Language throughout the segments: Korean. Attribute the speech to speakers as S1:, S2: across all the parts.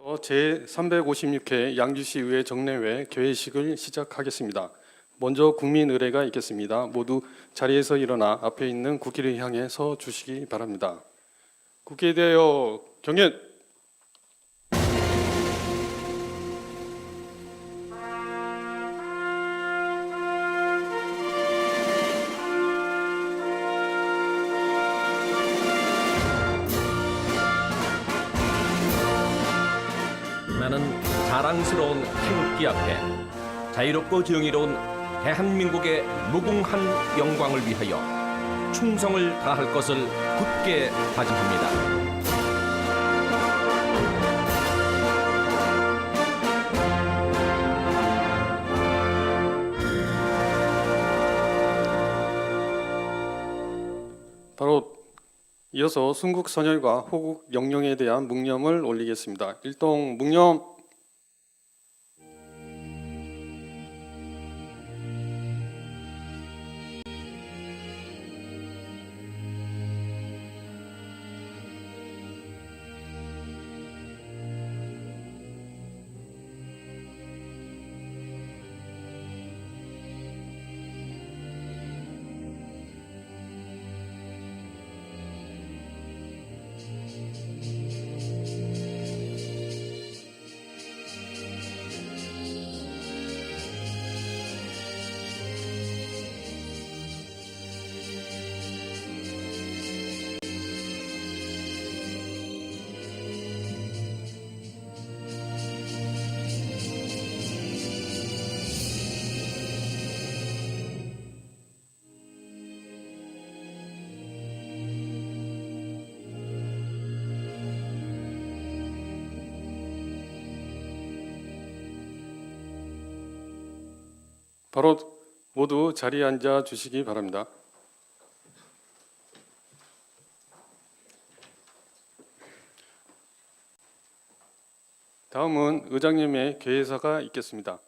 S1: 제356회 양주시의회 정례회 개회식을 시작하겠습니다. 먼저 국민의례가 있겠습니다. 모두 자리에서 일어나 앞에 있는 국기를 향해 서 주시기 바랍니다. 국기에 대하여 경연!
S2: 나는 자랑스러운 태극기 앞에 자유롭고 정의로운 대한민국의 무궁한 영광을 위하여 충성을 다할 것을 굳게 다짐합니다.
S1: 바로 이어서 순국 선열과 호국 영령에 대한 묵념을 올리겠습니다. 일동 묵념. 바로 모두 자리에 앉아 주시기 바랍니다. 다음은 의장님의 개회사가 있겠습니다.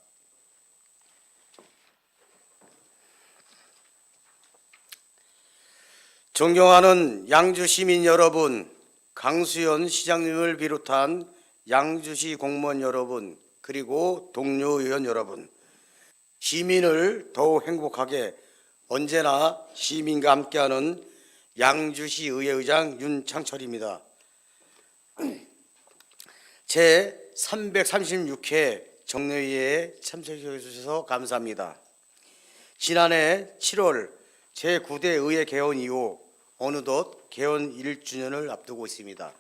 S3: 존경하는 양주 시민 여러분, 강수연 시장님을 비롯한 양주시 공무원 여러분, 그리고 동료 의원 여러분, 시민을 더욱 행복하게 언제나 시민과 함께하는 양주시 의회의장 윤창철입니다. 제336회 정례회에 참석해 주셔서 감사합니다. 지난해 7월 제9대 의회 개원 이후 어느덧 개원 1주년을 앞두고 있습니다.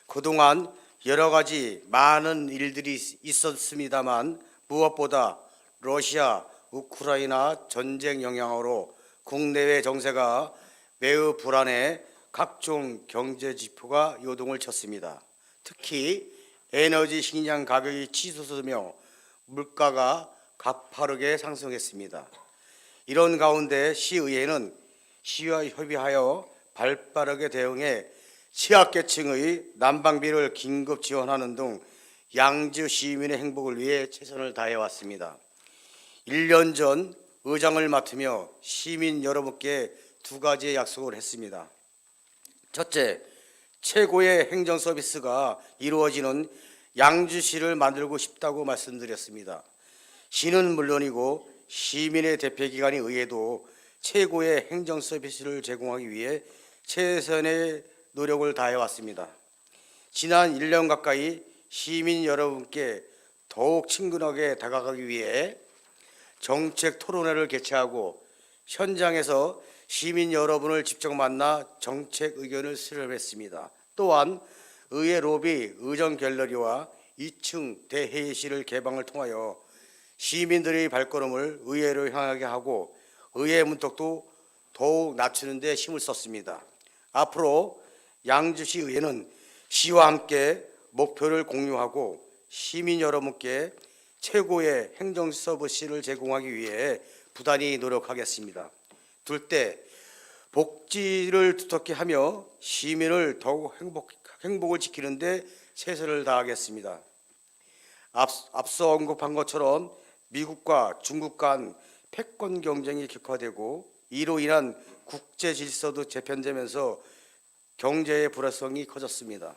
S3: 그동안 여러 가지 많은 일들이 있었습니다만 무엇보다 러시아, 우크라이나 전쟁 영향으로 국내외 정세가 매우 불안해 각종 경제 지표가 요동을 쳤습니다. 특히 에너지 식량 가격이 치솟으며 물가가 가파르게 상승했습니다. 이런 가운데 시의회는 시와 협의하여 발빠르게 대응해 취약계층의 난방비를 긴급 지원하는 등 양주 시민의 행복을 위해 최선을 다해왔습니다. 1년 전 의장을 맡으며 시민 여러분께 두 가지의 약속을 했습니다. 첫째, 최고의 행정 서비스가 이루어지는 양주시를 만들고 싶다고 말씀드렸습니다. 시는 물론이고 시민의 대표기관인 의회도 최고의 행정 서비스를 제공하기 위해 최선의 노력을 다해왔습니다. 지난 1년 가까이 시민 여러분께 더욱 친근하게 다가가기 위해 정책 토론회를 개최하고 현장에서 시민 여러분을 직접 만나 정책 의견을 수렴했습니다. 또한 의회 로비 의정 갤러리와 2층 대회의실을 개방을 통하여 시민들의 발걸음을 의회로 향하게 하고 의회 문턱도 더욱 낮추는 데 힘을 썼습니다. 앞으로 양주시 의회는 시와 함께 목표를 공유하고 시민 여러분께 최고의 행정 서비스를 제공하기 위해 부단히 노력하겠습니다. 둘째, 복지를 두텁게 하며 시민을 더욱 행복을 지키는 데 최선을 다하겠습니다. 앞서 언급한 것처럼 미국과 중국 간 패권 경쟁이 격화되고 이로 인한 국제 질서도 재편되면서 경제의 불확성이 커졌습니다.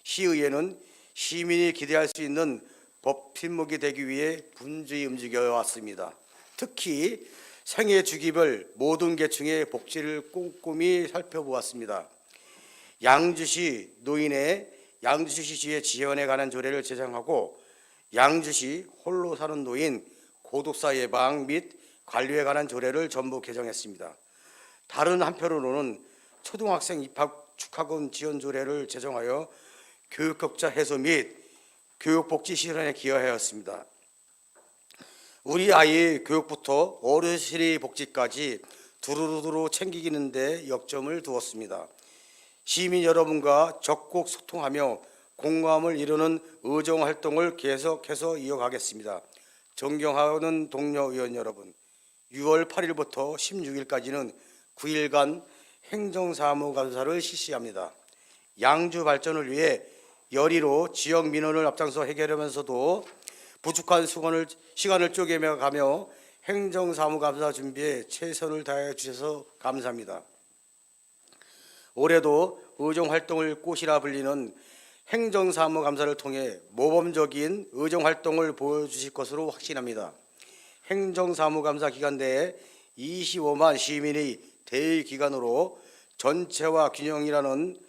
S3: 시의회는 시민이 기대할 수 있는 법 필목이 되기 위해 분주히 움직여 왔습니다. 특히 생애 주기별 모든 계층의 복지를 꼼꼼히 살펴보았습니다. 양주시 노인의 양주시시의 지원에 관한 조례를 제정하고 양주시 홀로 사는 노인 고독사 예방 및 관리에 관한 조례를 전부 개정했습니다. 다른 한편으로는 초등학생 입학 축하금 지원 조례를 제정하여 교육격차 해소 및 교육복지 실현에 기여하였습니다. 우리 아이의 교육부터 어르신의 복지까지 두루두루 챙기기는 데 역점을 두었습니다. 시민 여러분과 적극 소통하며 공감을 이루는 의정활동을 계속해서 이어가겠습니다. 존경하는 동료 의원 여러분, 6월 8일부터 16일까지는 9일간 행정사무감사를 실시합니다. 양주 발전을 위해 열의로 지역 민원을 앞장서 해결하면서도 부족한 시간을 쪼개며 가며 행정사무감사 준비에 최선을 다해 주셔서 감사합니다. 올해도 의정활동을 꽃이라 불리는 행정사무감사를 통해 모범적인 의정활동을 보여주실 것으로 확신합니다. 행정사무감사 기간 내에 25만 시민의 대기간으로 견제와 균형이라는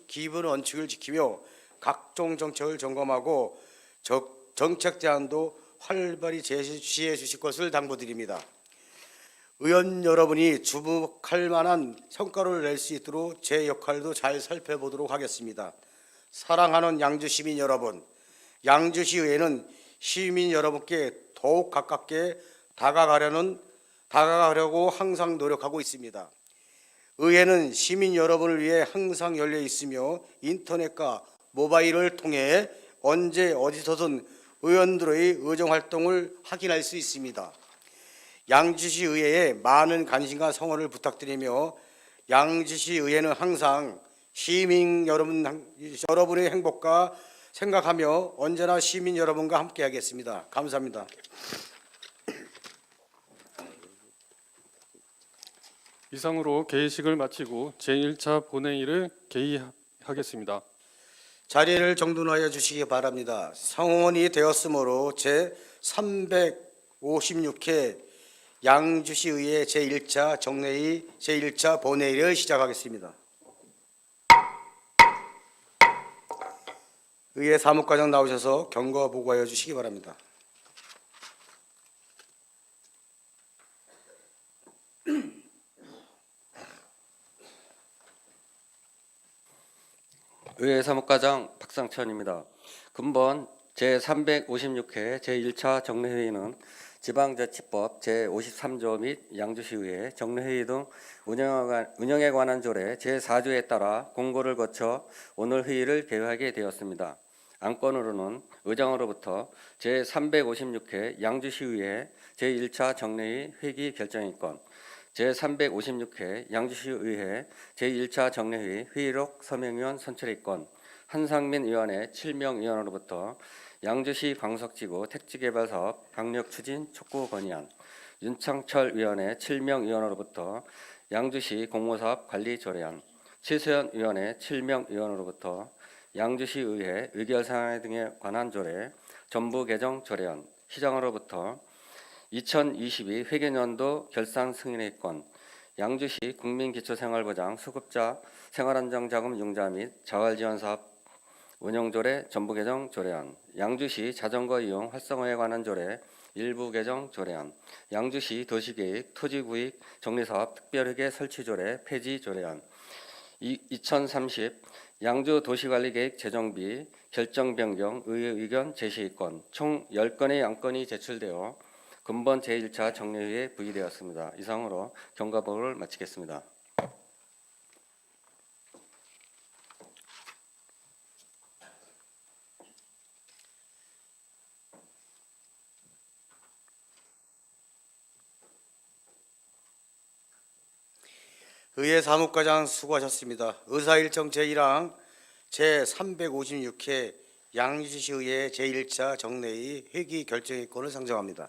S3: 기본 원칙을 지키며 각종 정책을 점검하고 정책 제안도 활발히 제시해 주실 것을 당부드립니다. 의원 여러분이 주목할 만한 성과를 낼 수 있도록 제 역할도 잘 살펴보도록 하겠습니다. 사랑하는 양주 시민 여러분, 양주시의회는 시민 여러분께 더욱 가깝게 다가가려고 항상 노력하고 있습니다. 의회는 시민 여러분을 위해 항상 열려 있으며 인터넷과 모바일을 통해 언제 어디서든 의원들의 의정활동을 확인할 수 있습니다. 양주시 의회에 많은 관심과 성원을 부탁드리며 양주시 의회는 항상 시민 여러분의 행복과 생각하며 언제나 시민 여러분과 함께하겠습니다. 감사합니다.
S1: 이상으로 개회식을 마치고 제1차 본회의를 개의하겠습니다.
S3: 자리를 정돈하여 주시기 바랍니다. 성원이 되었으므로 제356회 양주시의회 제1차 정례의 제1차 본회의를 시작하겠습니다. 의회 사무과장 나오셔서 경과 보고하여 주시기 바랍니다.
S4: 의회 사무과장 박상천입니다. 근본 제356회 제1차 정례회의는 지방자치법 제53조 및 양주시의회 정례회의 등 운영에 관한 조례 제4조에 따라 공고를 거쳐 오늘 회의를 개회하게 되었습니다. 안건으로는 의장으로부터 제356회 양주시의회 제1차 정례회의 회기 결정인권, 제356회 양주시의회 제1차 정례회의 회의록 서명위원 선출의권, 한상민 의원의 7명 의원으로부터 양주시 광석지구 택지개발사업 강력추진 촉구 건의안, 윤창철 의원의 7명 의원으로부터 양주시 공모사업 관리 조례안, 최세현 의원의 7명 의원으로부터 양주시의회 의결사항 등에 관한 조례 전부 개정 조례안, 시장으로부터 2022 회계연도 결산 승인의권, 양주시 국민기초생활보장 수급자 생활안정자금 융자 및 자활지원사업 운영조례 전부 개정 조례안, 양주시 자전거 이용 활성화에 관한 조례 일부 개정 조례안, 양주시 도시계획 토지구입 정리사업 특별회계 설치 조례 폐지 조례안, 2030 양주 도시관리계획 재정비 결정 변경 의회 의견 제시의권 총 10건의 안건이 제출되어 근본 제1차 정례회의에 부의되었습니다. 이상으로 경과보고를 마치겠습니다.
S3: 의회 사무과장 수고하셨습니다. 의사일정 제1항 제356회 양주시의회 제1차 정례의 회기 결정의권을 상정합니다.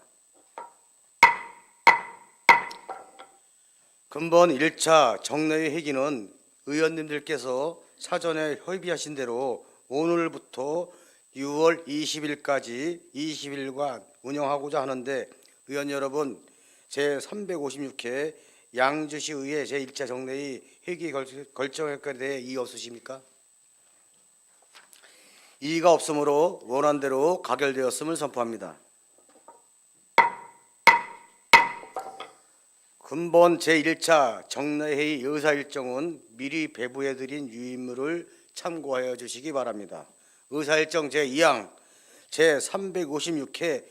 S3: 근본 1차 정례의 회기는 의원님들께서 사전에 협의하신 대로 오늘부터 6월 20일까지 20일간 운영하고자 하는데 의원 여러분, 제356회 양주시의회 제1차 정례의 회기 결정에 대해 이의 없으십니까? 이의가 없으므로 원안대로 가결되었음을 선포합니다. 근본 제1차 정례회의 의사일정은 미리 배부해드린 유인물을 참고하여 주시기 바랍니다. 의사일정 제2항 제356회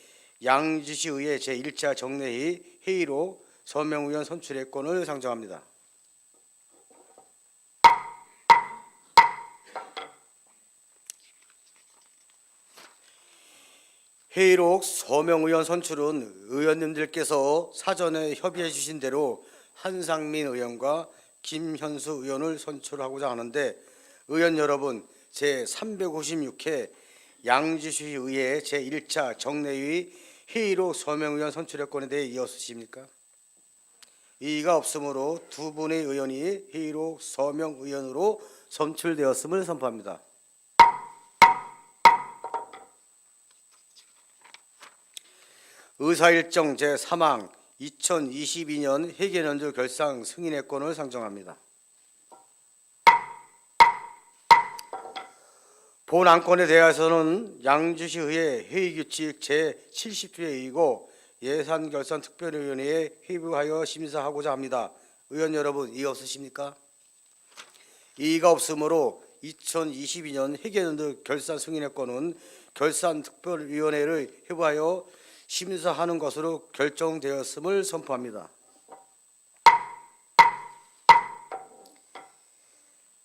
S3: 양주시의회 제1차 정례회의 회의로 서명의원 선출의 건을 상정합니다. 회의록 서명의원 선출은 의원님들께서 사전에 협의해 주신 대로 한상민 의원과 김현수 의원을 선출하고자 하는데 의원 여러분, 제356회 양주시의회 제1차 정례회의 회의록 서명의원 선출의 건에 대해 이의 없으십니까? 이의가 없으므로 두 분의 의원이 회의록 서명의원으로 선출되었음을 선포합니다. 의사일정 제3항 2022년 회계연도 결상 승인의 건을 상정합니다. 본 안건에 대해서는 양주시의회 회의규칙 제70조에 예산결산특별위원회에 회부하여 심사하고자 합니다. 의원 여러분, 이의 없으십니까? 이의가 없으므로 2022년 회계연도 결산 승인의 건은 결산특별위원회를 회부하여 심사하는 것으로 결정되었음을 선포합니다.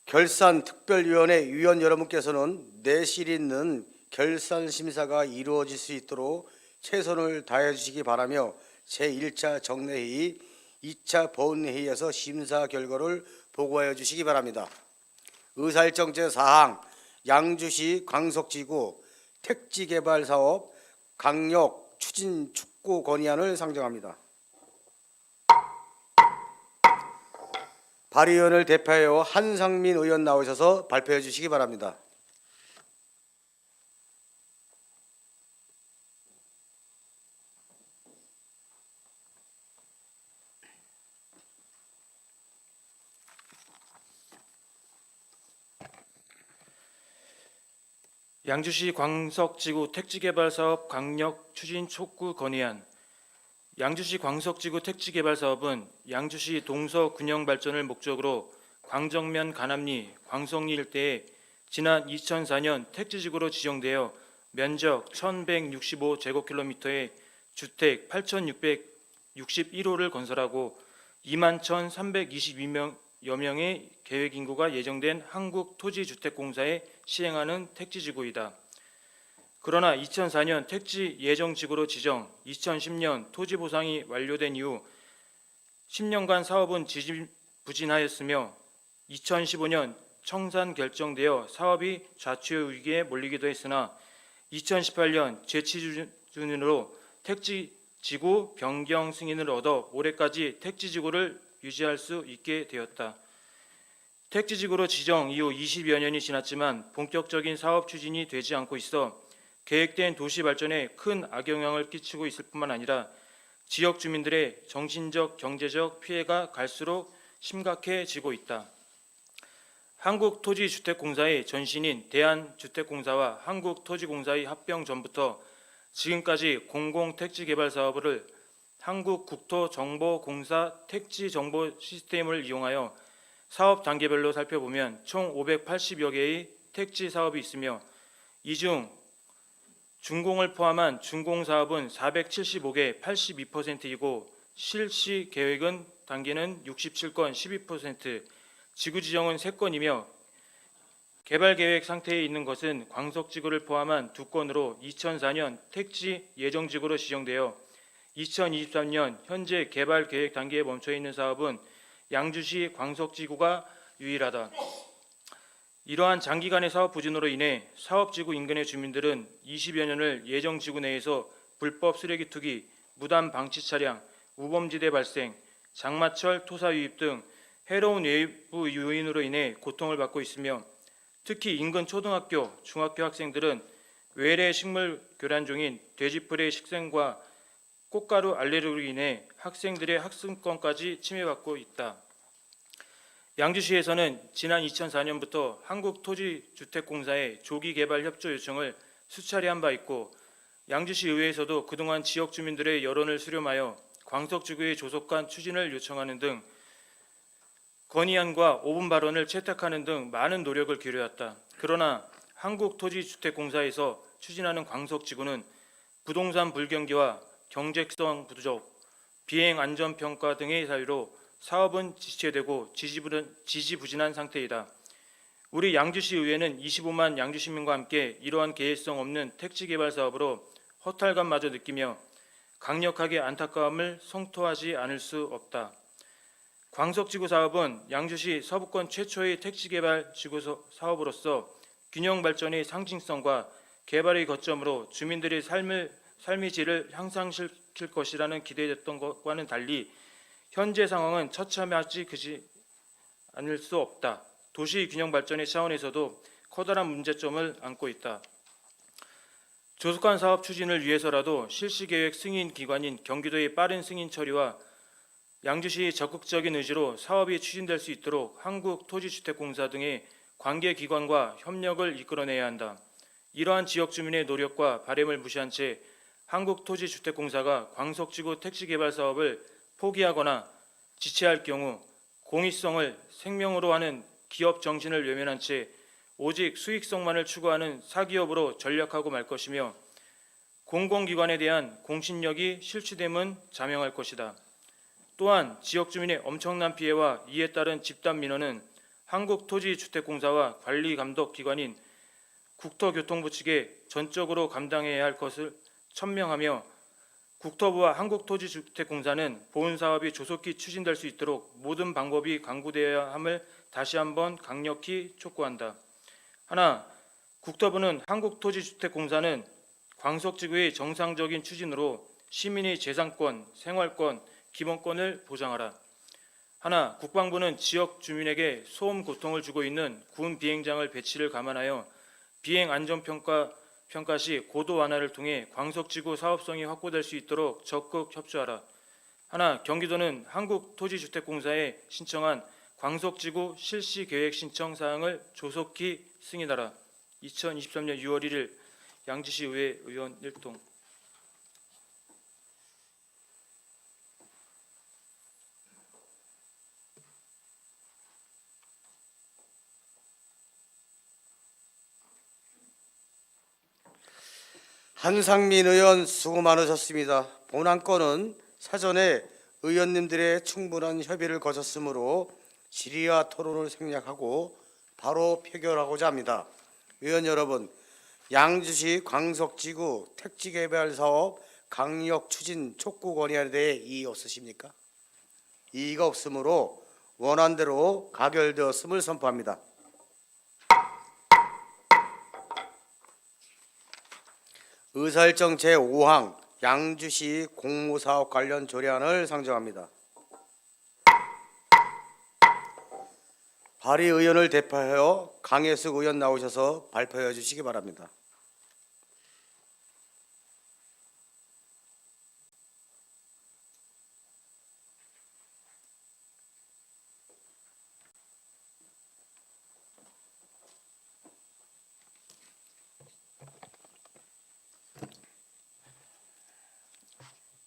S3: 결산특별위원회 위원 여러분께서는 내실 있는 결산심사가 이루어질 수 있도록 최선을 다해 주시기 바라며 제1차 정례회의, 2차 본회의에서 심사 결과를 보고하여 주시기 바랍니다. 의사일정 제4항 양주시 광석지구 택지개발사업 강력 추진 촉구 건의안을 상정합니다. 발의원을 대표하여 한상민 의원 나오셔서 발표해 주시기 바랍니다.
S5: 양주시 광석지구 택지개발사업 강력 추진 촉구 건의안. 양주시 광석지구 택지개발사업은 양주시 동서 균형 발전을 목적으로 광정면 가남리, 광석리 일대에 지난 2004년 택지지구로 지정되어 면적 1165제곱킬로미터의 주택 8,661호를 건설하고 21,322여 명의 계획인구가 예정된 한국토지주택공사에 시행하는 택지지구이다. 그러나 2004년 택지 예정지구로 지정, 2010년 토지 보상이 완료된 이후 10년간 사업은 지지부진하였으며 2015년 청산 결정되어 사업이 좌초 위기에 몰리기도 했으나 2018년 재치준으로 택지지구 변경 승인을 얻어 올해까지 택지지구를 유지할 수 있게 되었다. 택지지구로 지정 이후 20여 년이 지났지만 본격적인 사업 추진이 되지 않고 있어 계획된 도시 발전에 큰 악영향을 끼치고 있을 뿐만 아니라 지역 주민들의 정신적, 경제적 피해가 갈수록 심각해지고 있다. 한국토지주택공사의 전신인 대한주택공사와 한국토지공사의 합병 전부터 지금까지 공공택지개발 사업을 한국국토정보공사 택지정보 시스템을 이용하여 사업 단계별로 살펴보면 총 580여 개의 택지 사업이 있으며 이 중 준공을 포함한 준공사업은 475개 82%이고 실시 계획은 단계는 67건 12%, 지구 지정은 3건이며 개발 계획 상태에 있는 것은 광석지구를 포함한 2건으로 2004년 택지 예정지구로 지정되어 2023년 현재 개발 계획 단계에 멈춰 있는 사업은 양주시 광석지구가 유일하다. 이러한 장기간의 사업 부진으로 인해 사업지구 인근의 주민들은 20여 년을 예정지구 내에서 불법 쓰레기 투기, 무단 방치 차량, 우범지대 발생, 장마철 토사 유입 등 해로운 외부 요인으로 인해 고통을 받고 있으며 특히 인근 초등학교, 중학교 학생들은 외래 식물 교란종인 돼지풀의 식생과 꽃가루 알레르기로 인해 학생들의 학습권까지 침해받고 있다. 양주시에서는 지난 2004년부터 한국토지주택공사에 조기개발 협조 요청을 수차례 한 바 있고, 양주시 의회에서도 그동안 지역 주민들의 여론을 수렴하여 광석지구의 조속한 추진을 요청하는 등 건의안과 5분 발언을 채택하는 등 많은 노력을 기울였다. 그러나 한국토지주택공사에서 추진하는 광석지구는 부동산 불경기와 경제성 부족, 비행 안전평가 등의 사유로 사업은 지체되고 지지부진한 상태이다. 우리 양주시 의회는 25만 양주시민과 함께 이러한 계획성 없는 택지개발 사업으로 허탈감마저 느끼며 강력하게 안타까움을 성토하지 않을 수 없다. 광석지구 사업은 양주시 서부권 최초의 택지개발 지구 사업으로서 균형 발전의 상징성과 개발의 거점으로 주민들의 삶의 질을 향상시킬 것이라는 기대됐던 것과는 달리 현재 상황은 처참하지 않을 수 없다. 도시 균형 발전의 차원에서도 커다란 문제점을 안고 있다. 조속한 사업 추진을 위해서라도 실시계획 승인 기관인 경기도의 빠른 승인 처리와 양주시의 적극적인 의지로 사업이 추진될 수 있도록 한국토지주택공사 등의 관계기관과 협력을 이끌어내야 한다. 이러한 지역 주민의 노력과 바람을 무시한 채 한국토지주택공사가 광석지구 택지개발 사업을 포기하거나 지체할 경우 공익성을 생명으로 하는 기업 정신을 외면한 채 오직 수익성만을 추구하는 사기업으로 전락하고 말 것이며 공공기관에 대한 공신력이 실추됨은 자명할 것이다. 또한 지역 주민의 엄청난 피해와 이에 따른 집단 민원은 한국토지주택공사와 관리감독기관인 국토교통부 측에 전적으로 감당해야 할 것을 천명하며 국토부와 한국토지주택공사는 본 사업이 조속히 추진될 수 있도록 모든 방법이 강구되어야 함을 다시 한번 강력히 촉구한다. 하나, 국토부는 한국토지주택공사는 광석지구의 정상적인 추진으로 시민의 재산권, 생활권, 기본권을 보장하라. 하나, 국방부는 지역 주민에게 소음 고통을 주고 있는 군 비행장을 배치를 감안하여 비행 안전평가 시 고도 완화를 통해 광석지구 사업성이 확보될 수 있도록 적극 협조하라. 하나, 경기도는 한국토지주택공사에 신청한 광석지구 실시 계획 신청 사항을 조속히 승인하라. 2023년 6월 1일 양주시 의회 의원 1동.
S3: 한상민 의원 수고 많으셨습니다. 본안건은 사전에 의원님들의 충분한 협의를 거쳤으므로 질의와 토론을 생략하고 바로 표결하고자 합니다. 의원 여러분, 양주시 광석지구 택지개발 사업 강력 추진 촉구 건의안에 대해 이의 없으십니까? 이의가 없으므로 원안대로 가결되었음을 선포합니다. 의사일정 제5항 양주시 공모사업 관련 조례안을 상정합니다. 발의의원을 대표하여 강혜숙 의원 나오셔서 발표해 주시기 바랍니다.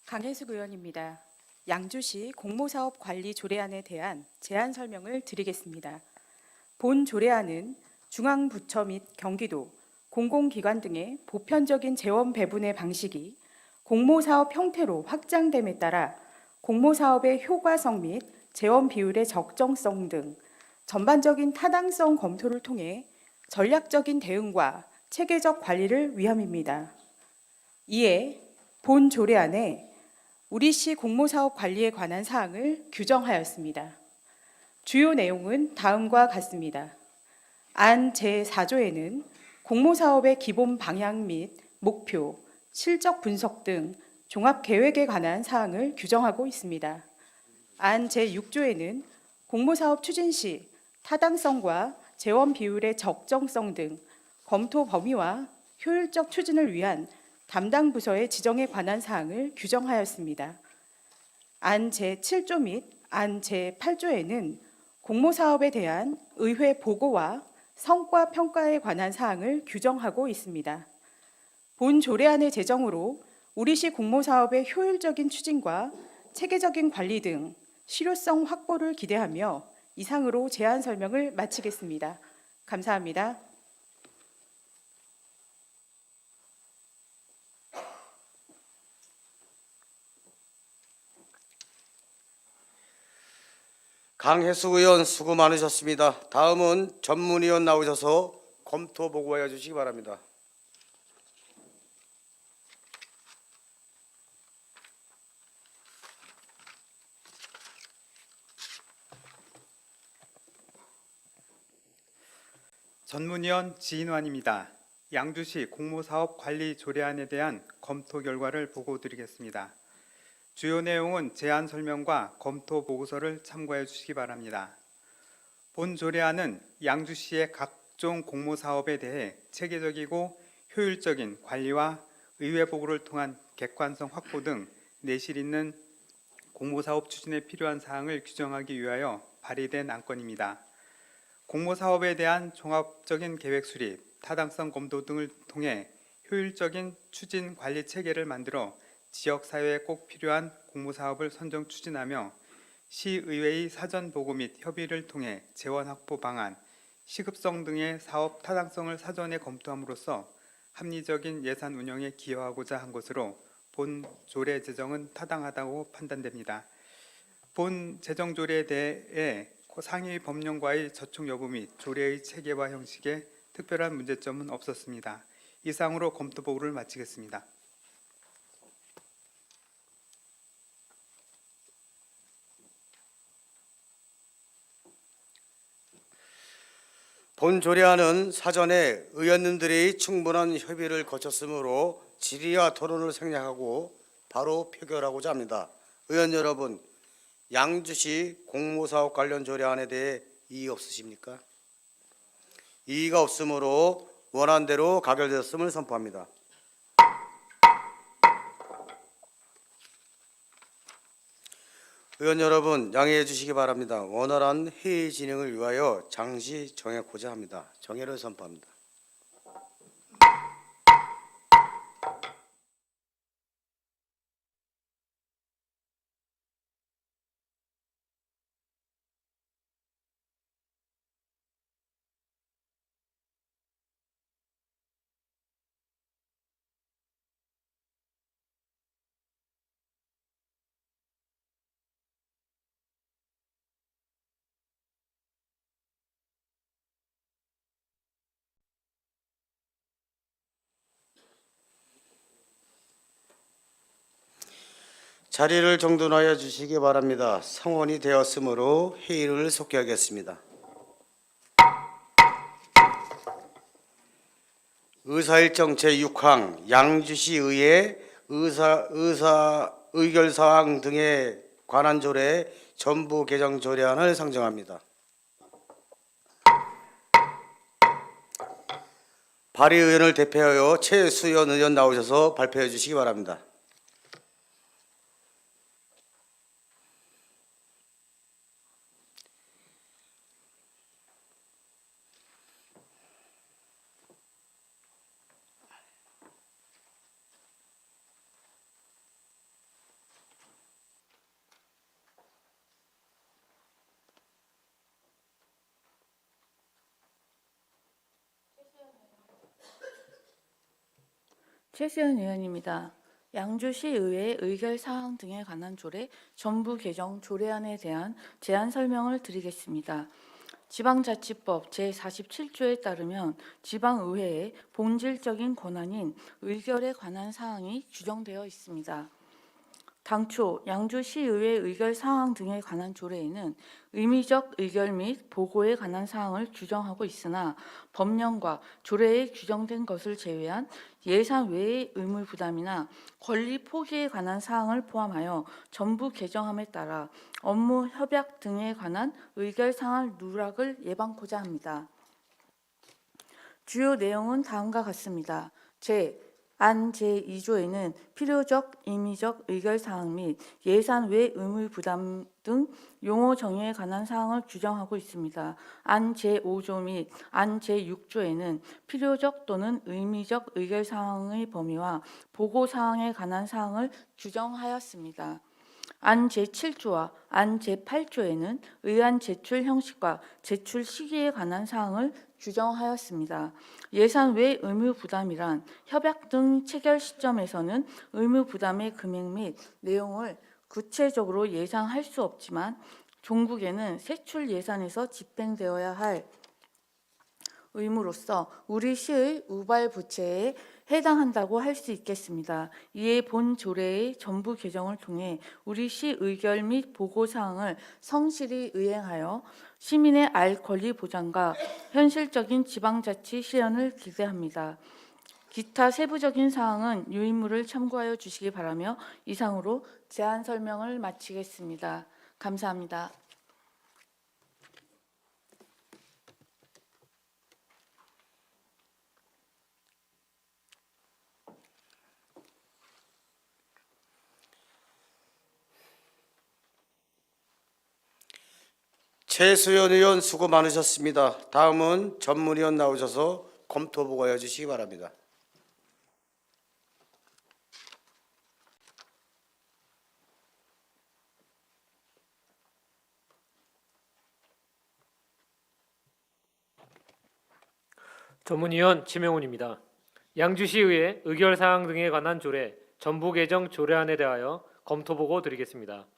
S6: 강혜숙 의원입니다. 양주시 공모사업 관리 조례안에 대한 제안 설명을 드리겠습니다. 본 조례안은 중앙부처 및 경기도, 공공기관 등의 보편적인 재원 배분의 방식이 공모사업 형태로 확장됨에 따라 공모사업의 효과성 및 재원 비율의 적정성 등 전반적인 타당성 검토를 통해 전략적인 대응과 체계적 관리를 위함입니다. 이에 본 조례안에 우리시 공모사업 관리에 관한 사항을 규정하였습니다. 주요 내용은 다음과 같습니다. 안 제4조에는 공모사업의 기본 방향 및 목표, 실적 분석 등 종합계획에 관한 사항을 규정하고 있습니다. 안 제6조에는 공모사업 추진 시 타당성과 재원 비율의 적정성 등 검토 범위와 효율적 추진을 위한 담당 부서의 지정에 관한 사항을 규정하였습니다. 안 제7조 및 안 제8조에는 공모사업에 대한 의회 보고와 성과 평가에 관한 사항을 규정하고 있습니다. 본 조례안의 제정으로 우리시 공모사업의 효율적인 추진과 체계적인 관리 등 실효성 확보를 기대하며 이상으로 제안 설명을 마치겠습니다. 감사합니다.
S3: 강혜수 의원 수고 많으셨습니다. 다음은 전문위원 나오셔서 검토 보고해 주시기 바랍니다.
S7: 전문위원 지인환입니다. 양주시 공모사업 관리 조례안에 대한 검토 결과를 보고드리겠습니다. 주요 내용은 제안 설명과 검토 보고서를 참고해 주시기 바랍니다. 본 조례안은 양주시의 각종 공모사업에 대해 체계적이고 효율적인 관리와 의회 보고를 통한 객관성 확보 등 내실 있는 공모사업 추진에 필요한 사항을 규정하기 위하여 발의된 안건입니다. 공모사업에 대한 종합적인 계획 수립, 타당성 검토 등을 통해 효율적인 추진 관리 체계를 만들어 지역사회에 꼭 필요한 공모사업을 선정 추진하며 시의회의 사전 보고 및 협의를 통해 재원 확보 방안, 시급성 등의 사업 타당성을 사전에 검토함으로써 합리적인 예산 운영에 기여하고자 한 것으로 본 조례 제정은 타당하다고 판단됩니다. 본 제정 조례에 대해 상위 법령과의 저촉 여부 및 조례의 체계와 형식에 특별한 문제점은 없었습니다. 이상으로 검토 보고를 마치겠습니다.
S3: 본 조례안은 사전에 의원님들의 충분한 협의를 거쳤으므로 질의와 토론을 생략하고 바로 표결하고자 합니다. 의원 여러분, 양주시 공모사업 관련 조례안에 대해 이의 없으십니까? 이의가 없으므로 원안대로 가결되었음을 선포합니다. 의원 여러분, 양해해 주시기 바랍니다. 원활한 회의 진행을 위하여 잠시 정하고자 합니다. 정회를 선포합니다. 자리를 정돈하여 주시기 바랍니다. 성원이 되었으므로 회의를 속기하겠습니다. 의사일정 제6항 양주시 의회 의결사항 등에 관한 조례 전부 개정 조례안을 상정합니다. 발의의원을 대표하여 최수연 의원 나오셔서 발표해 주시기 바랍니다.
S8: 최수연 의원입니다. 양주시 의회 의결 사항 등에 관한 조례 전부 개정 조례안에 대한 제안 설명을 드리겠습니다. 지방자치법 제47조에 따르면 지방의회의 본질적인 권한인 의결에 관한 사항이 규정되어 있습니다. 당초 양주시의회 의결 사항 등에 관한 조례에는 의미적 의결 및 보고에 관한 사항을 규정하고 있으나 법령과 조례에 규정된 것을 제외한 예산 외의 의무 부담이나 권리 포기에 관한 사항을 포함하여 전부 개정함에 따라 업무 협약 등에 관한 의결 사항 누락을 예방코자 합니다. 주요 내용은 다음과 같습니다. 안 제2조에는 필요적, 임의적 의결 사항 및 예산 외 의무 부담 등 용어 정의에 관한 사항을 규정하고 있습니다. 안 제5조 및 안 제6조에는 필요적 또는 의미적 의결 사항의 범위와 보고 사항에 관한 사항을 규정하였습니다. 안 제7조와 안 제8조에는 의안 제출 형식과 제출 시기에 관한 사항을 규정하였습니다. 예산 외 의무 부담이란 협약 등 체결 시점에서는 의무 부담의 금액 및 내용을 구체적으로 예상할 수 없지만 종국에는 세출 예산에서 집행되어야 할 의무로서 우리 시의 우발 부채에 해당한다고 할 수 있겠습니다. 이에 본 조례의 전부 개정을 통해 우리 시 의결 및 보고 사항을 성실히 이행하여 시민의 알 권리 보장과 현실적인 지방자치 실현을 기대합니다. 기타 세부적인 사항은 유인물을 참고하여 주시기 바라며 이상으로 제안 설명을 마치겠습니다. 감사합니다.
S3: 최수연 의원 수고 많으셨습니다. 다음은 전문위원 나오셔서 검토 보고해 주시기 바랍니다.
S9: 전문위원 지명훈입니다. 양주시의회 의결사항 등에 관한 조례, 전부 개정 조례안에 대하여 검토 보고 드리겠습니다.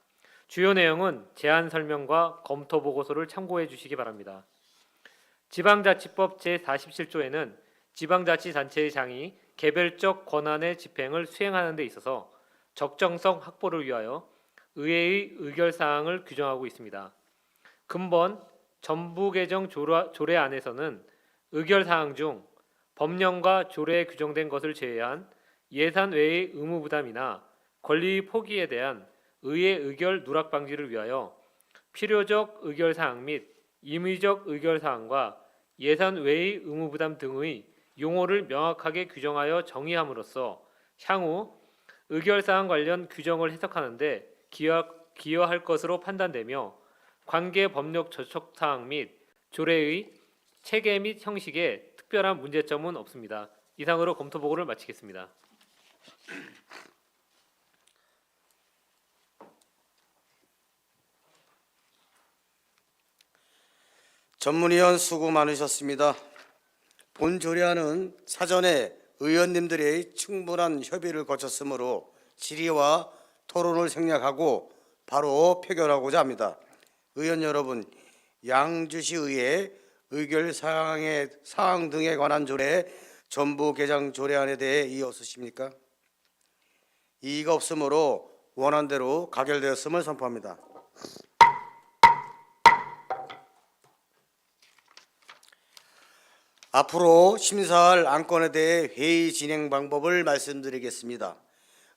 S9: 주요 내용은 제안 설명과 검토 보고서를 참고해 주시기 바랍니다. 지방자치법 제47조에는 지방자치단체의 장이 개별적 권한의 집행을 수행하는 데 있어서 적정성 확보를 위하여 의회의 의결사항을 규정하고 있습니다. 근본 전부 개정 조례안에서는 의결사항 중 법령과 조례에 규정된 것을 제외한 예산 외의 의무 부담이나 권리 포기에 대한 의회 의결 누락 방지를 위하여 필요적 의결 사항 및 임의적 의결 사항과 예산 외의 의무 부담 등의 용어를 명확하게 규정하여 정의함으로써 향후 의결 사항 관련 규정을 해석하는 데 기여할 것으로 판단되며 관계 법력 저촉 사항 및 조례의 체계 및 형식에 특별한 문제점은 없습니다. 이상으로 검토 보고를 마치겠습니다.
S3: 전문위원 수고 많으셨습니다. 본 조례안은 사전에 의원님들의 충분한 협의를 거쳤으므로 질의와 토론을 생략하고 바로 표결하고자 합니다. 의원 여러분, 양주시의회 의결 사항 등에 관한 조례 전부 개정 조례안에 대해 이의 없으십니까? 이의가 없으므로 원안대로 가결되었음을 선포합니다. 앞으로 심사할 안건에 대해 회의 진행 방법을 말씀드리겠습니다.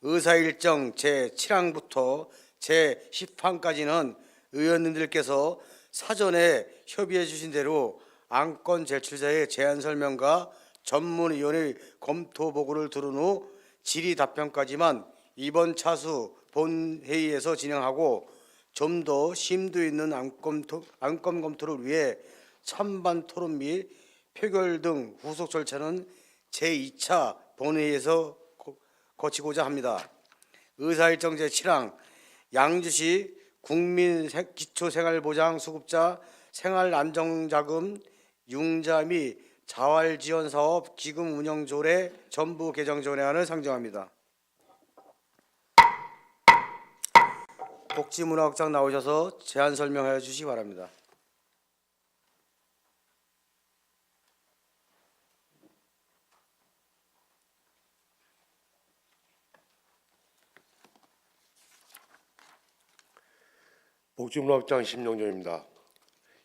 S3: 의사일정 제7항부터 제10항까지는 의원님들께서 사전에 협의해 주신 대로 안건 제출자의 제안 설명과 전문위원의 검토 보고를 들은 후 질의 답변까지만 이번 차수 본회의에서 진행하고 좀 더 심도 있는 안건 검토를 위해 찬반 토론 및 표결 등 후속 절차는 제2차 본회의에서 거치고자 합니다. 의사일정 제7항 양주시 국민기초생활보장수급자 생활안정자금 융자 및 자활지원사업 기금운영조례 전부 개정조례안을 상정합니다. 복지문화국장 나오셔서 제안 설명해 주시기 바랍니다.
S10: 복지문화국장 심영조입니다.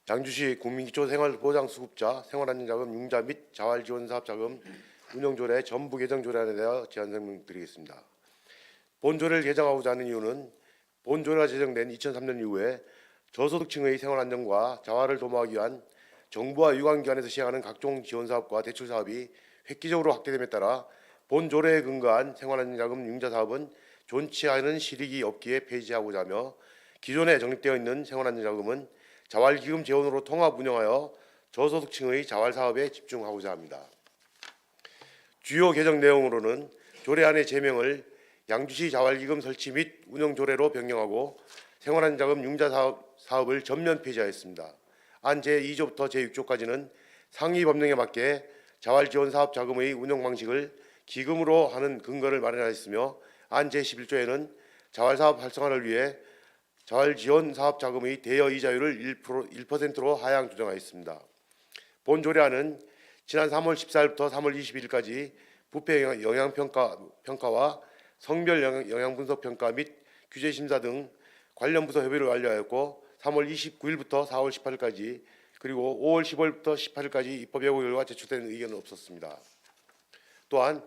S10: 양주시 국민기초생활보장수급자 생활안정자금 융자 및 자활지원사업자금 운영조례 전부 개정조례안에 대하여 제안 설명드리겠습니다. 본조례를 개정하고자 하는 이유는 본조례가 제정된 2003년 이후에 저소득층의 생활안정과 자활을 도모하기 위한 정부와 유관기관에서 시행하는 각종 지원사업과 대출사업이 획기적으로 확대됨에 따라 본 조례에 근거한 생활안정자금 융자사업은 존치 않은 실익이 없기에 폐지하고자 하며 기존에 적립되어 있는 생활안정자금은 자활기금 재원으로 통합 운영하여 저소득층의 자활사업에 집중하고자 합니다. 주요 개정 내용으로는 조례안의 제명을 양주시 자활기금 설치 및 운영 조례로 변경하고 생활안정자금 융자사업을 전면 폐지하였습니다. 안 제2조부터 제6조까지는 상위 법령에 맞게 자활지원사업 자금의 운영 방식을 기금으로 하는 근거를 마련하였으며 안 제11조에는 자활사업 활성화를 위해 자활지원사업 자금의 대여 이자율을 1%로 하향 조정하였습니다. 본 조례안은 지난 3월 14일부터 3월 22일까지 부패 영향평가와 성별 영향분석평가 및 규제심사 등 관련 부서 협의를 완료하였고 3월 29일부터 4월 18일까지 그리고 5월 15일부터 18일까지 입법 예고 결과 제출된 의견은 없었습니다. 또한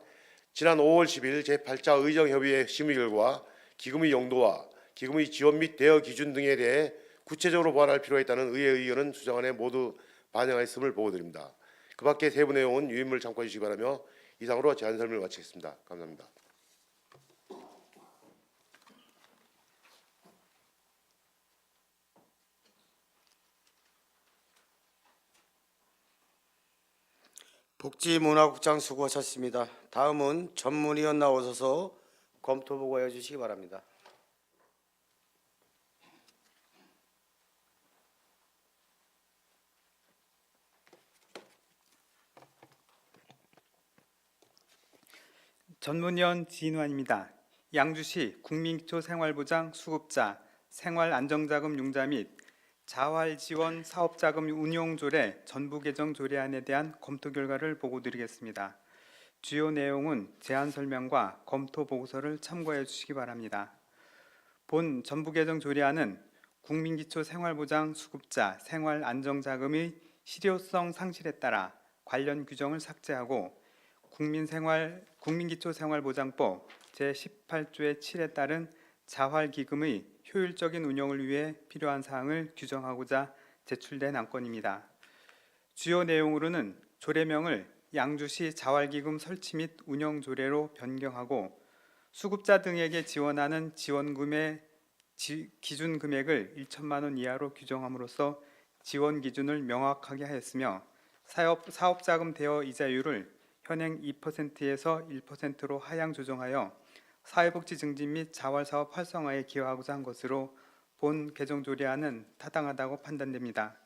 S10: 지난 5월 10일 제8차 의정협의회 심의 결과 기금의 용도와 기금의 지원 및 대여 기준 등에 대해 구체적으로 보완할 필요가 있다는 의회 의견은 수정안에 모두 반영하였음을 보고드립니다. 그 밖의 세부 내용은 유인물 참고해 주시기 바라며 이상으로 제안 설명을 마치겠습니다. 감사합니다.
S3: 복지문화국장 수고하셨습니다. 다음은 전문위원 나오셔서 검토 보고해 주시기 바랍니다.
S7: 전문위원 지인환입니다. 양주시 국민기초생활보장 수급자 생활안정자금 융자 및 자활지원 사업자금 운용조례 전부 개정 조례안에 대한 검토 결과를 보고드리겠습니다. 주요 내용은 제안 설명과 검토 보고서를 참고해 주시기 바랍니다. 본 전부 개정 조례안은 국민기초생활보장 수급자 생활안정자금의 실효성 상실에 따라 관련 규정을 삭제하고 국민기초생활보장법 제18조의 7에 따른 자활기금의 효율적인 운영을 위해 필요한 사항을 규정하고자 제출된 안건입니다. 주요 내용으로는 조례명을 양주시 자활기금 설치 및 운영 조례로 변경하고 수급자 등에게 지원하는 지원금의 기준 금액을 1천만 원 이하로 규정함으로써 지원 기준을 명확하게 하였으며 사업자금 대여 이자율을 현행 2%에서 1%로 하향 조정하여 사회복지 증진 및 자활사업 활성화에 기여하고자 한 것으로 본 개정조례안은 타당하다고 판단됩니다.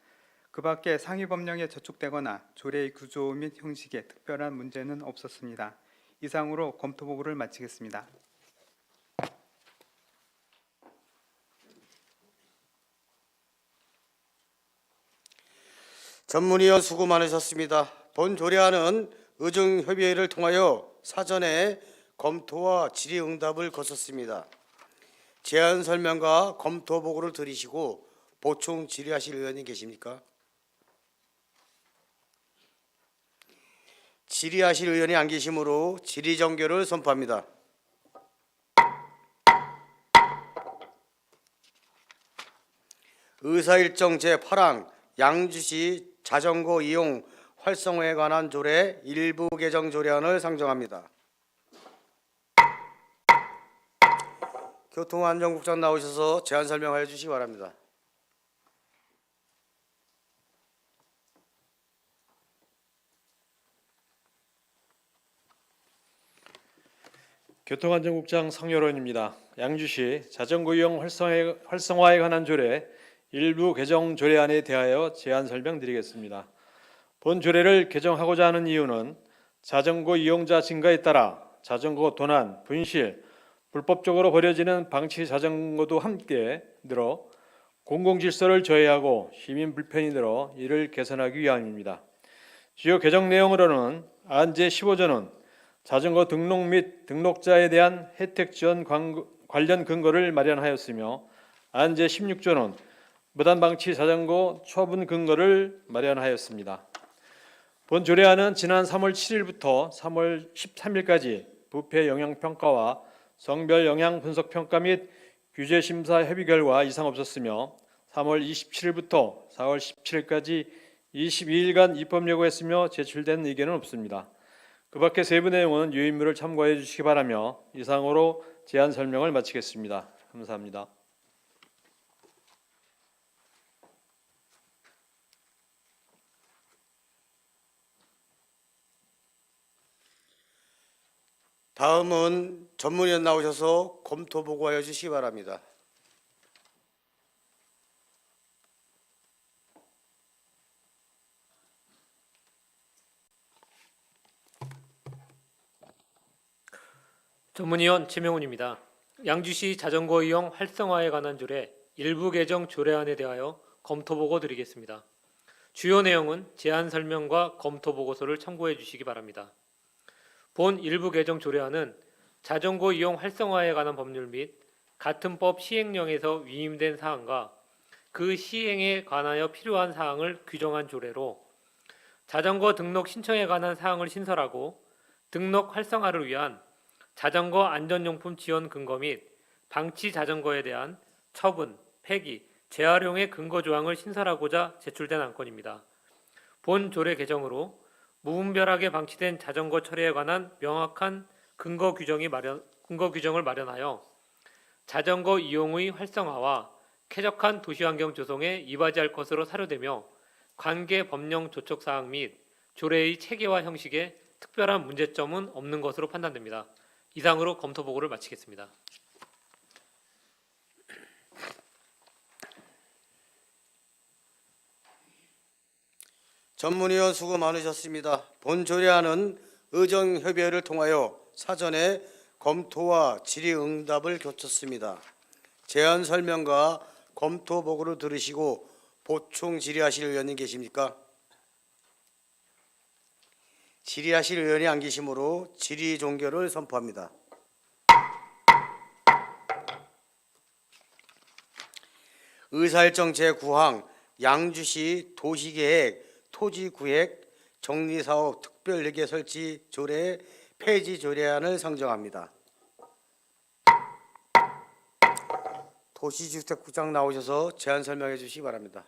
S7: 그 밖에 상위 법령에 저촉되거나 조례의 구조 및 형식에 특별한 문제는 없었습니다. 이상으로 검토 보고를 마치겠습니다.
S3: 전문위원 수고 많으셨습니다. 본 조례안은 의정협의회를 통하여 사전에 검토와 질의응답을 거쳤습니다. 제안 설명과 검토 보고를 들으시고 보충 질의하실 의원이 계십니까? 질의하실 의원이 안 계시므로 질의 정결을 선포합니다. 의사일정 제8항 양주시 자전거 이용 활성화에 관한 조례 일부 개정 조례안을 상정합니다. 교통안전국장 나오셔서 제안 설명하여 주시기 바랍니다.
S11: 교통안전국장 성여론입니다. 양주시 자전거 이용 활성화에 관한 조례 일부 개정 조례안에 대하여 제안 설명드리겠습니다. 본 조례를 개정하고자 하는 이유는 자전거 이용자 증가에 따라 자전거 도난, 분실, 불법적으로 버려지는 방치 자전거도 함께 늘어 공공질서를 저해하고 시민 불편이 늘어 이를 개선하기 위함입니다. 주요 개정 내용으로는 안 제15조는 자전거 등록 및 등록자에 대한 혜택 지원 관련 근거를 마련하였으며 안 제16조는 무단 방치 자전거 처분 근거를 마련하였습니다. 본 조례안은 지난 3월 7일부터 3월 13일까지 부패 영향평가와 성별 영향 분석 평가 및 규제 심사 협의 결과 이상 없었으며 3월 27일부터 4월 17일까지 22일간 입법 예고했으며 제출된 의견은 없습니다. 그 밖의 세부 내용은 유인물을 참고해 주시기 바라며 이상으로 제안 설명을 마치겠습니다. 감사합니다.
S3: 다음은 전문위원 나오셔서 검토 보고하여 주시기 바랍니다.
S9: 전문위원 최명훈입니다. 양주시 자전거 이용 활성화에 관한 조례 일부 개정 조례안에 대하여 검토 보고 드리겠습니다. 주요 내용은 제안 설명과 검토 보고서를 참고해 주시기 바랍니다. 본 일부 개정 조례안은 자전거 이용 활성화에 관한 법률 및 같은 법 시행령에서 위임된 사항과 그 시행에 관하여 필요한 사항을 규정한 조례로 자전거 등록 신청에 관한 사항을 신설하고 등록 활성화를 위한 자전거 안전용품 지원 근거 및 방치 자전거에 대한 처분, 폐기, 재활용의 근거 조항을 신설하고자 제출된 안건입니다. 본 조례 개정으로 무분별하게 방치된 자전거 처리에 관한 명확한 근거 규정을 마련하여 자전거 이용의 활성화와 쾌적한 도시환경 조성에 이바지할 것으로 사료되며 관계 법령 조촉 사항 및 조례의 체계화 형식에 특별한 문제점은 없는 것으로 판단됩니다. 이상으로 검토 보고를 마치겠습니다.
S3: 전문위원 수고 많으셨습니다. 본 조례안은 의정협의회를 통하여 사전에 검토와 질의응답을 거쳤습니다. 제안 설명과 검토 보고를 들으시고 보충 질의하실 의원님 계십니까? 질의하실 의원이 안 계시므로 질의 종결을 선포합니다. 의사일정 제9항 양주시 도시계획 토지구획 정리사업 특별회계 설치 조례 폐지 조례안을 상정합니다. 도시주택국장 나오셔서 제안 설명해 주시기 바랍니다.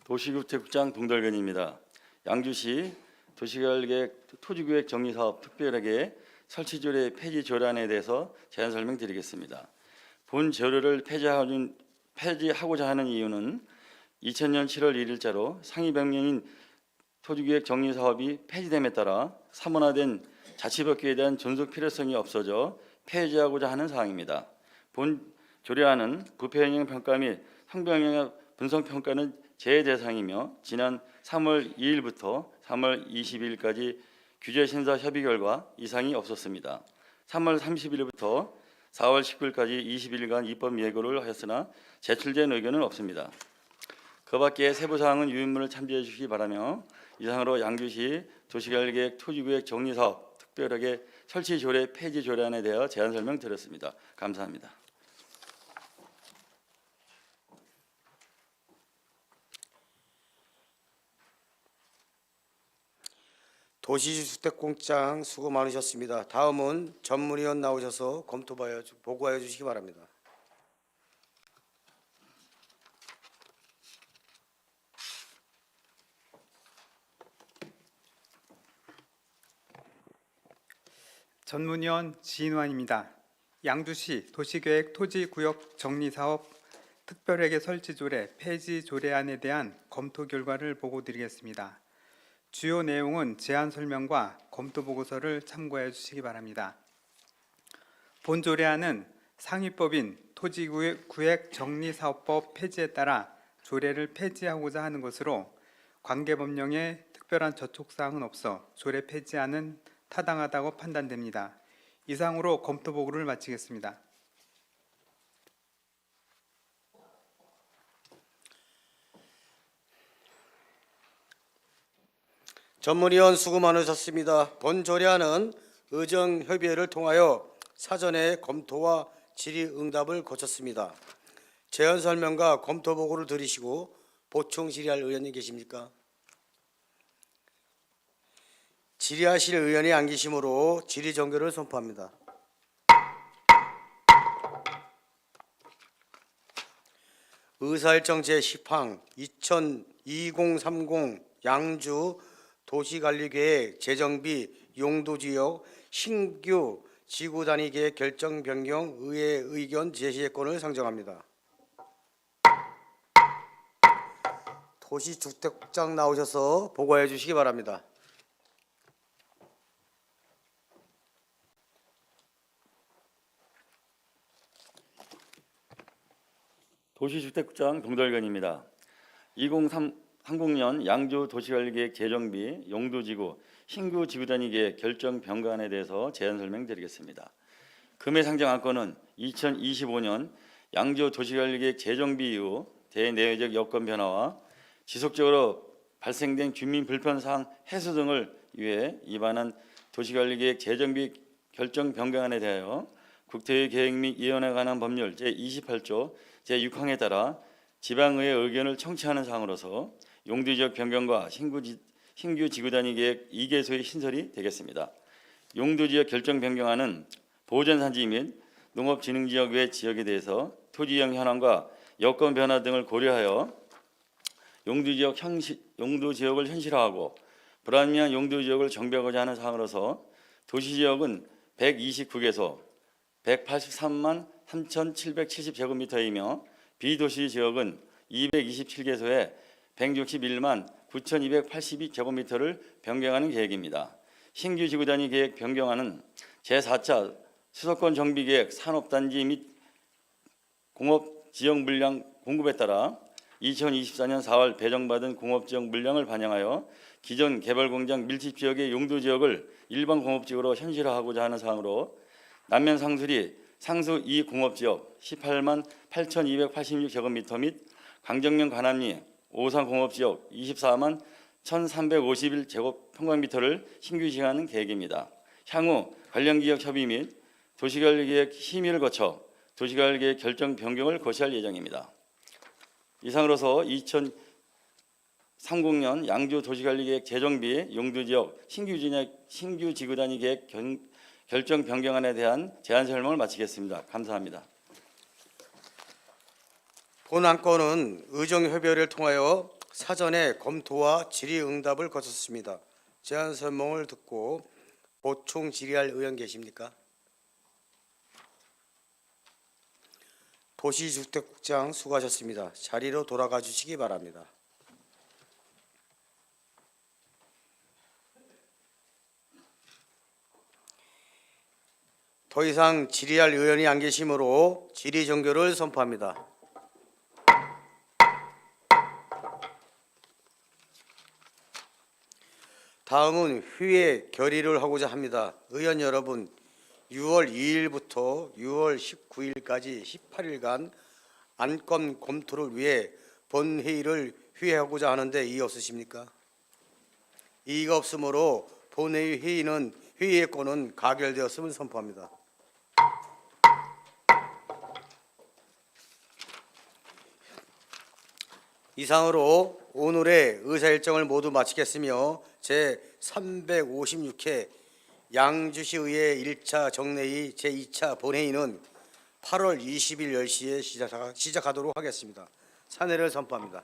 S12: 도시주택국장 동달근입니다. 양주시 도시개발계획 토지구획 정리사업 특별회계 설치조례 폐지 조례안에 대해서 제안 설명드리겠습니다. 본 조례를 폐지하고자 하는 이유는 2000년 7월 1일자로 상위 병령인 토지구획 정리사업이 폐지됨에 따라 사문화된 자치법규에 대한 존속 필요성이 없어져 폐지하고자 하는 사항입니다. 본 조례안은 부패영향 평가 및 성병영향 분석 평가는 제외 대상이며 지난 3월 2일부터 3월 22일까지 규제 심사 협의 결과 이상이 없었습니다. 3월 30일부터 4월 19일까지 20일간 입법 예고를 하였으나 제출된 의견은 없습니다. 그 밖에 세부 사항은 유인물을 참조해 주시기 바라며 이상으로 양주시 도시개발계획 토지구획 정리사업 특별하게 설치 조례 폐지 조례안에 대하여 제안 설명 드렸습니다. 감사합니다.
S3: 도시주택공장 수고 많으셨습니다. 다음은 전문위원 나오셔서 보고하여 주시기 바랍니다.
S7: 전문위원 지인환입니다. 양주시 도시계획 토지구역 정리사업 특별회계 설치조례 폐지 조례안에 대한 검토 결과를 보고드리겠습니다. 주요 내용은 제안 설명과 검토 보고서를 참고해 주시기 바랍니다. 본 조례안은 상위법인 토지구획 정리사업법 폐지에 따라 조례를 폐지하고자 하는 것으로 관계법령에 특별한 저촉사항은 없어 조례 폐지안은 타당하다고 판단됩니다. 이상으로 검토 보고를 마치겠습니다.
S3: 전문위원 수고 많으셨습니다. 본 조례안은 의정협의회를 통하여 사전에 검토와 질의응답을 거쳤습니다. 제안 설명과 검토 보고를 들으시고 보충 질의할 의원님 계십니까? 질의하실 의원이 안 계시므로 질의 종결을 선포합니다. 의사일정 제10항 2030 양주 도시관리계획 재정비 용도지역 신규 지구단위계획 결정 변경 의회 의견 제시권을 상정합니다. 도시주택국장 나오셔서 보고해 주시기 바랍니다.
S12: 도시주택국장 동달근입니다. 2030년 양주 도시관리계획 재정비 용도지구 신규 지구단위계획 결정 변경안에 대해서 제안 설명드리겠습니다. 금의 상정 안건은 2025년 양주 도시관리계획 재정비 이후 대내외적 여건 변화와 지속적으로 발생된 주민 불편 사항 해소 등을 위해 입안한 도시관리계획 재정비 결정 변경안에 대하여 국토의 계획 및 예언에 관한 법률 제28조 제6항에 따라 지방의회 의견을 청취하는 사항으로서 용도지역 변경과 신규 지구단위 계획 2개소의 신설이 되겠습니다. 용도지역 결정 변경안은 보전산지 및 농업진흥지역 외 지역에 대해서 토지형 현황과 여건 변화 등을 고려하여 용도지역을 현실화하고 불합리한 용도지역을 정비하고자 하는 사항으로서 도시지역은 129개소 183만 3,770제곱미터이며 비도시 지역은 227개소에 161만 9,282제곱미터를 변경하는 계획입니다. 신규 지구단위 계획 변경안은 제4차 수도권 정비계획 산업단지 및 공업지역 물량 공급에 따라 2024년 4월 배정받은 공업지역 물량을 반영하여 기존 개발공장 밀집지역의 용도지역을 일반 공업지역으로 현실화하고자 하는 사항으로 남면 상수리 상수 2공업지역 18만 8,286제곱미터 및 강정면 관암리 오산 공업지역 24만 1,351제곱평방미터를 신규 시행하는 계획입니다. 향후 관련 기업 협의 및 도시관리계획 심의를 거쳐 도시관리계획 결정 변경을 고시할 예정입니다. 이상으로서 2030년 양주 도시관리계획 재정비 용도지역 신규 지구단위 계획 결정 변경안에 대한 제안 설명을 마치겠습니다. 감사합니다.
S3: 본 안건은 의정협의회를 통하여 사전에 검토와 질의응답을 거쳤습니다. 제안 설명을 듣고 보충 질의할 의원 계십니까? 도시주택국장 수고하셨습니다. 자리로 돌아가 주시기 바랍니다. 더 이상 질의할 의원이 안 계시므로 질의 종결을 선포합니다. 다음은 회의 결의를 하고자 합니다. 의원 여러분, 6월 2일부터 6월 19일까지 18일간 안건 검토를 위해 본회의를 회의하고자 하는데 이의 없으십니까? 이의가 없으므로 본회의 회의의 건은 가결되었음을 선포합니다. 이상으로 오늘의 의사일정을 모두 마치겠으며 제356회 양주시의회 1차 정례위 제2차 본회의는 8월 20일 10시에 시작하도록 하겠습니다. 사내를 선포합니다.